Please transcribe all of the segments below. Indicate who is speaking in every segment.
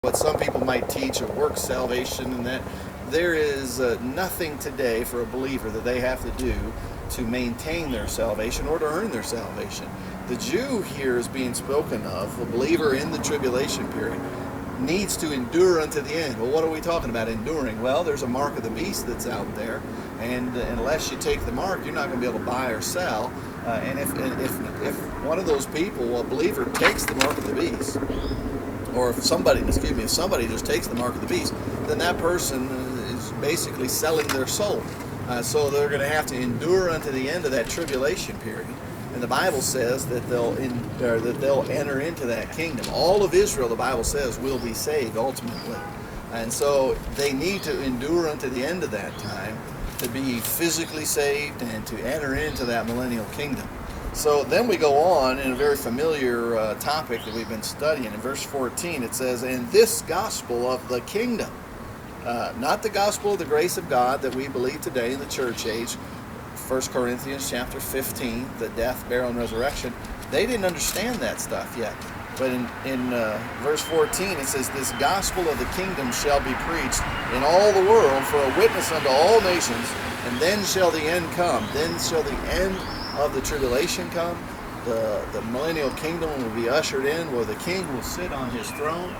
Speaker 1: what some people might teach of work salvation, and that there is nothing today for a believer that they have to do to maintain their salvation or to earn their salvation. The Jew here is being spoken of, a believer in the tribulation period, needs to endure unto the end. Well, what are we talking about enduring? Well, there's a mark of the beast that's out there, and unless you take the mark, you're not going to be able to buy or sell. And if one of those people, a believer, takes the mark of the beast, or if somebody just takes the mark of the beast, then that person is basically selling their soul. So they're going to have to endure unto the end of that tribulation period. And the Bible says that they'll enter into that kingdom. All of Israel, the Bible says, will be saved ultimately. And so they need to endure unto the end of that time to be physically saved and to enter into that millennial kingdom. So then we go on in a very familiar topic that we've been studying. In verse 14 it says, "And this gospel of the kingdom," not the gospel of the grace of God that we believe today in the church age, 1 Corinthians chapter 15, the death, burial, and resurrection. They didn't understand that stuff yet. But in verse 14 it says, "This gospel of the kingdom shall be preached in all the world for a witness unto all nations, and then shall the end come." Then shall the end of the tribulation come. The millennial kingdom will be ushered in, where the king will sit on his throne,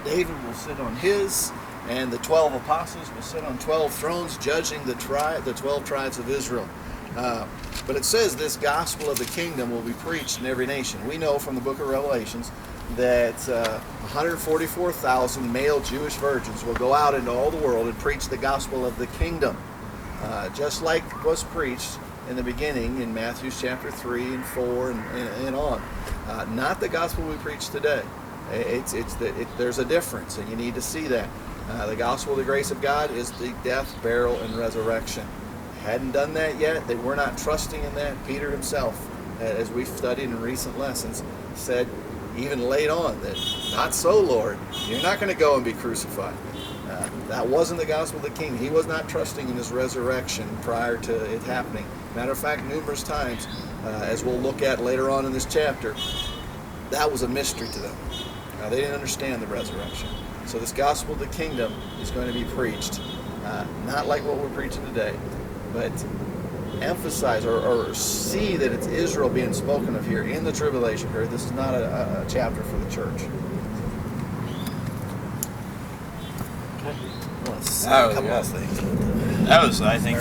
Speaker 1: David will sit on his, and the 12 apostles will sit on 12 thrones, judging the 12 tribes of Israel. But it says this gospel of the kingdom will be preached in every nation. We know from the book of Revelations that 144,000 male Jewish virgins will go out into all the world and preach the gospel of the kingdom, just like was preached in the beginning in Matthew chapter 3 and 4 and on. Not the gospel we preach today. There's a difference, and you need to see that. The gospel of the grace of God is the death, burial, and resurrection. Hadn't done that yet. They were not trusting in that. Peter himself, as we've studied in recent lessons, said even late on that, "Not so, Lord. You're not going to go and be crucified." That wasn't the gospel of the king. He was not trusting in his resurrection prior to it happening. Matter of fact, numerous times, as we'll look at later on in this chapter, that was a mystery to them. They didn't understand the resurrection. So this gospel of the kingdom is going to be preached, not like what we're preaching today, but emphasize or see that it's Israel being spoken of here in the tribulation period. This is not a chapter for the church. Let's see a couple of things.
Speaker 2: I think